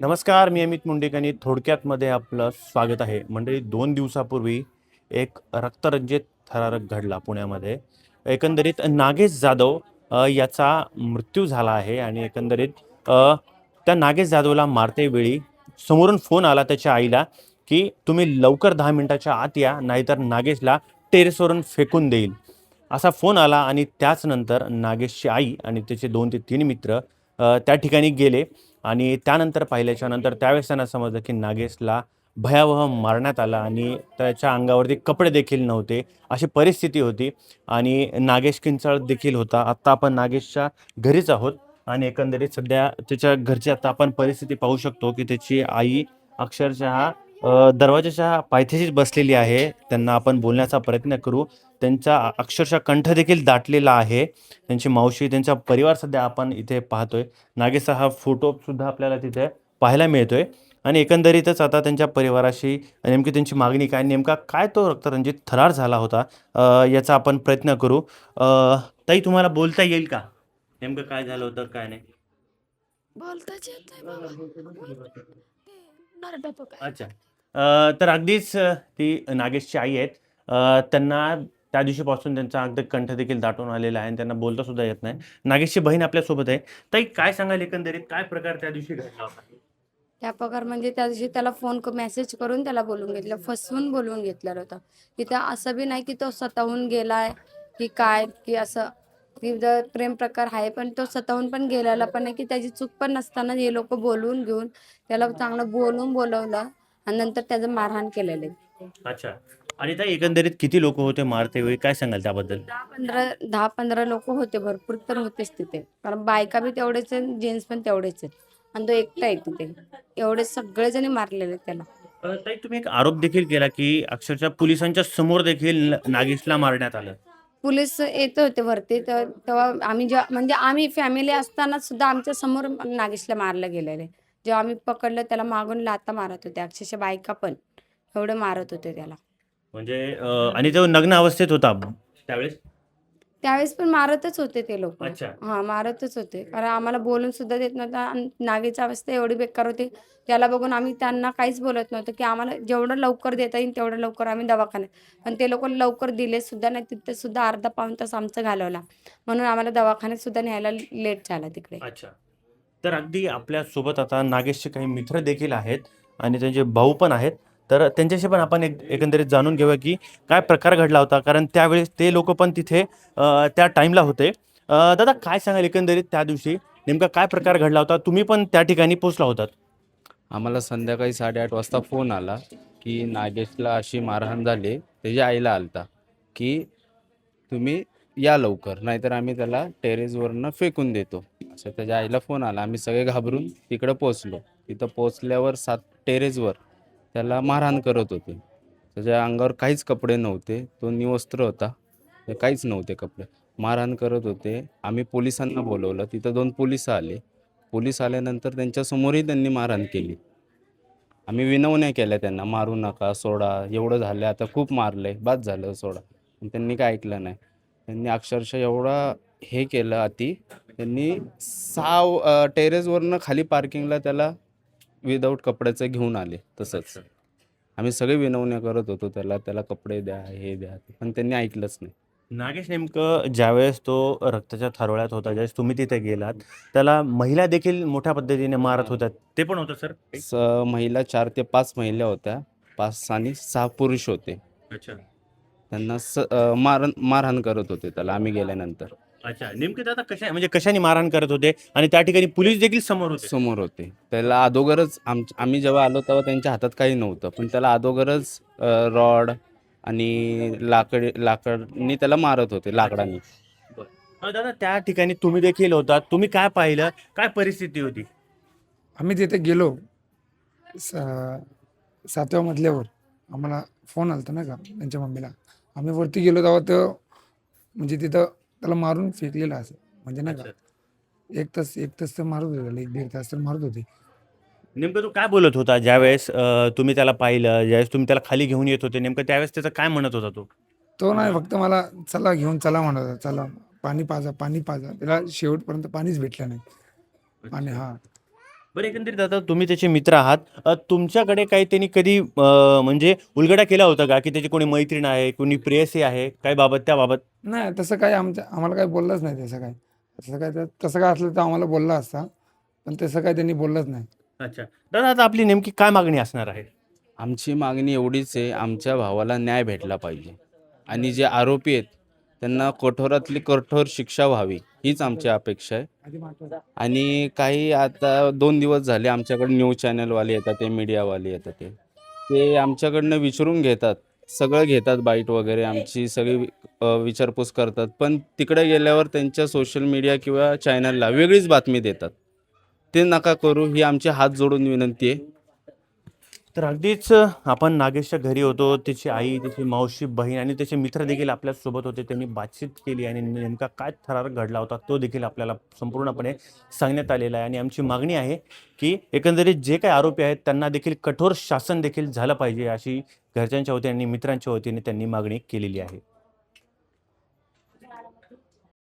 नमस्कार, मी अमित मुंडेक आणि थोडक्यातमध्ये आपलं स्वागत आहे. मंडळी, 2 दिवसापूर्वी एक रक्तरंजित थरारक घडला पुण्यामध्ये. एकंदरीत नागेश जाधव याचा मृत्यू झाला आहे आणि एकंदरीत त्या नागेश जाधवला मारते वेळी समोरून फोन आला त्याच्या आईला, की तुम्ही लवकर 10 मिनिटाच्या आत या, नाहीतर नागेशला टेरेसवरून फेकून देईल. असा फोन आला आणि त्याच नंतर नागेशची आई आणि त्याचे 2 ते 3 मित्र त्या ठिकाणी गेले आणि त्यानंतर पाहिल्याच्या नंतर त्यावेळेस त्यांना समजलं की नागेशला भयावह मारण्यात आलं आणि त्याच्या अंगावरती कपडे देखील नव्हते, अशी परिस्थिती होती. आणि नागेश किंचाळ देखील होता. आत्ता आपण नागेशच्या घरीच आहोत आणि एकंदरीत सध्या त्याच्या घरची आता आपण परिस्थिती पाहू शकतो की त्याची आई अक्षरशः दरवाजाच्या पायथ्याशीच बसलेली आहे. त्यांना आपण बोलण्याचा प्रयत्न करू. त्यांचा अक्षरशः कंठ देखील दाटलेला आहे. त्यांची मावशी, त्यांचा परिवार सध्या आपण इथे पाहतोय. नागेशचा हा फोटोसुद्धा आपल्याला तिथे पाहायला मिळतोय आणि एकंदरीतच आता त्यांच्या परिवाराशी नेमकी त्यांची मागणी काय, नेमका काय तो रक्तरंजित थरार झाला होता, याचा आपण प्रयत्न करू. ताई, तुम्हाला बोलता येईल का? नेमकं काय झालं होतं, काय नाही? बोलताच येत नाही बाबा. ते नरडा तो काय. अच्छा. तर अगदीच ती नागेशची आई आहेत. त्यांना त्या दिवशीपासून त्यांचा अगदी कंठ देखील दाटून आलेला आहे आणि त्यांना बोलता सुद्धा येत नाही. नागेशची बहीण आपल्यासोबत आहे. ताई, काय सांगाल एकंदरीत काय प्रकार त्या दिवशी घडला होता? त्या प्रकार म्हणजे त्या दिवशी त्याला मेसेज करून त्याला बोलवून घेतलं, फसवून बोलवून घेतलेलं होतं. तिथं असं बी नाही की तो स्वतःहून गेलाय की काय की असं की जर प्रेम प्रकार आहे, पण तो स्वतःहून पण गेलेला पण नाही की त्याची चूक पण नसताना हे लोक बोलवून घेऊन त्याला चांगलं बोलून बोलवलं आणि नंतर त्याचं मारहाण केलेलं आहे. अच्छा. आणि ताई, एकंदरीत किती लोकं होते मारते वेळी, काय सांगाल त्याबद्दल? 10-15 लोक होते, भरपूर तर होतेच तिथे, कारण बायका बी तेवढेच आहेत, जेंट्स पण तेवढेच आहेत आणि तो एकटा आहे तिथे. एवढे सगळेजणी मारलेले त्याला. ताई, तुम्ही एक आरोप देखील केला की अक्षरशः पोलिसांच्या समोर देखील नागेशला मारण्यात आलं. पोलीस येत होते वरती, तर तेव्हा आम्ही जेव्हा म्हणजे आम्ही फॅमिली असताना सुद्धा आमच्या समोर नागेशला मारलं गेलेलं. जेव्हा आम्ही पकडलं त्याला मागून लाथा मारत होते, अक्षरशः बायका पण एवढं मारत होते त्याला. म्हणजे आणि तो नग्न अवस्थेत होता त्यावेळेस? त्यावेळेस पण मारतच होते ते लोक. अच्छा. हां, मारतच होते. कारण आम्हाला बोलून सुद्धा देत नव्हता आणि नागेची अवस्था एवढी बेकार होती. त्याला बघून आम्ही त्यांना काहीच बोलत नव्हतो, की आम्हाला जेवढं लवकर देता येईल तेवढं लवकर आम्ही दवाखान्यात. पण ते लोकं लवकर दिले सुद्धा नाही. तिथे सुद्धा अर्धा पाऊण तास आमचा घालवला. म्हणून आम्हाला दवाखान्यात सुद्धा न्यायला लेट झाला तिकडे. अच्छा. तर अगदी आपल्यासोबत आता नागेशचे काही मित्र देखील आहेत आणि त्यांचे भाऊ पण आहेत. तर त्यांच्याशी पण आपण एकंदरीत जाणून घेऊया, की काय प्रकार घडला होता. कारण त्यावेळेस ते लोकं पण तिथे त्या टाईमला होते. दादा, काय सांगाल एकंदरीत त्या दिवशी नेमका काय प्रकार घडला होता? तुम्ही पण त्या ठिकाणी पोहोचला होतात. आम्हाला संध्याकाळी 8:30 वाजता फोन आला, की नागेशला अशी मारहाण झाली. त्याच्या आईला आलता, की तुम्ही या लवकर, नाहीतर आम्ही त्याला टेरेसवरनं फेकून देतो. असं त्याच्या आईला फोन आला. आम्ही सगळे घाबरून तिकडं पोहोचलो. तिथं पोहोचल्यावर टेरेसवर त्याला मारहाण करत होते. त्याच्या अंगावर काहीच कपडे नव्हते. तो निवस्त्र होता. ते काहीच नव्हते कपडे. मारहाण करत होते. आम्ही पोलिसांना बोलवलं. तिथं 2 पोलिस आले. पोलीस आल्यानंतर त्यांच्यासमोरही त्यांनी मारहाण केली. आम्ही विनवण्या केल्या त्यांना, मारू नका, सोडा, एवढं झालं आता, खूप मारलंय, बाद झालं, सोडा. पण त्यांनी काय ऐकलं नाही. त्यांनी अक्षरशः एवढा हे केलं अति, त्यांनी 6 टेरेसवरनं खाली पार्किंगला त्याला विदाऊट कपड्याचं घेऊन आले तसंच. आम्ही सगळे विनवण्या करत होतो त्याला, त्याला कपडे द्या, हे द्या, पण त्यांनी ऐकलंच नाही. नागेश नेमकं ज्यावेळेस तो रक्ताच्या थारोळ्यात होता, ज्यावेळेस तुम्ही तिथे गेलात, त्याला महिला देखील मोठ्या पद्धतीने मारत होत्या. ते पण होतं सर? महिला 4 ते 5 महिला होत्या. 5 आणि 6 पुरुष होते. अच्छा. त्यांना मारहाण करत होते त्याला आम्ही गेल्यानंतर. अच्छा. नेमकं ते आता म्हणजे कशाने मारहाण करत होते आणि त्या ठिकाणी पोलीस देखील समोर होते? समोर होते. त्याला अगोदरच आम्ही जेव्हा आलो तेव्हा त्यांच्या हातात काही नव्हतं. पण त्याला अगोदरच रॉड आणि लाकडनी त्याला मारत होते, लाकडांनी. बरं. दादा, त्या ठिकाणी तुम्ही देखील होतात. तुम्ही काय पाहिलं? काय परिस्थिती होती? आम्ही तिथे गेलो. सा 7व्या मजल्यावर आम्हाला फोन आला होता नाही का त्यांच्या मम्मीला. आम्ही वरती गेलो तेव्हा तो म्हणजे तिथं त्याला मारून फेकलेलं असं म्हणजे नाही का. अच्छा. 1 तास तर मारत होते त्याला, 1-1.5 तास तर मारत होते. नेमकं तो काय बोलत होता ज्यावेळेस तुम्ही त्याला पाहिलं, ज्यावेळेस तुम्ही त्याला खाली घेऊन येत होते, नेमकं त्यावेळेस त्याचं काय म्हणत होता तो? तो नाही फक्त मला चला घेऊन चला म्हणत होता. चला पाणी पाजा, पाणी पाजा. त्याला शेवटपर्यंत पाणीच भेटलं नाही. पाणी अच्छा. हां. बरं, एकंदरीत आता तुम्ही त्याचे मित्र आहात. तुमच्याकडे काही त्यांनी कधी म्हणजे उलगडा केला होता का, की त्याची कोणी मैत्रीण आहे, कोणी प्रेयसी आहे, काय बाबत त्याबाबत? नाही तसं काही आम्हाला काही बोललंच नाही तसं काय. तसं काय असलं तर आम्हाला बोलला असता. पण तसं काही त्यांनी बोललंच नाही. अच्छा. दादा, आता आपली नेमकी काय मागणी असणार आहे? आमची मागणी एवढीच आहे, आमच्या भावाला न्याय भेटला पाहिजे आणि जे आरोपी आहेत त्यांना कठोरातली कठोर शिक्षा व्हावी हीच आमची अपेक्षा आहे. आणि काही आता 2 दिवस झाले आमच्याकडे न्यूज चॅनलवाले येतात, ते मीडियावाले येतात, ते आमच्याकडनं विचारून घेतात, सगळं घेतात, बाईट वगैरे आमची सगळी विचारपूस करतात. पण तिकडे गेल्यावर त्यांच्या सोशल मीडिया किंवा चॅनलला वेगळीच बातमी देतात. ते नका करू ही आमची हात जोडून विनंती आहे. तर अगदीच आपण नागेशच्या घरी होतो. त्याची आई, त्याची मावशी, बहीण आणि त्याचे मित्र देखील आपल्यासोबत होते. त्यांनी बातचीत केली आणि नेमका काय थरार घडला होता तो देखील आपल्याला संपूर्णपणे सांगण्यात आलेला आहे. आणि आमची मागणी आहे की एकंदरीत जे काही आरोपी आहेत त्यांना देखील कठोर शासन देखील झालं पाहिजे, अशी घरच्यांच्या वतीने आणि मित्रांच्या वतीने त्यांनी मागणी केलेली आहे.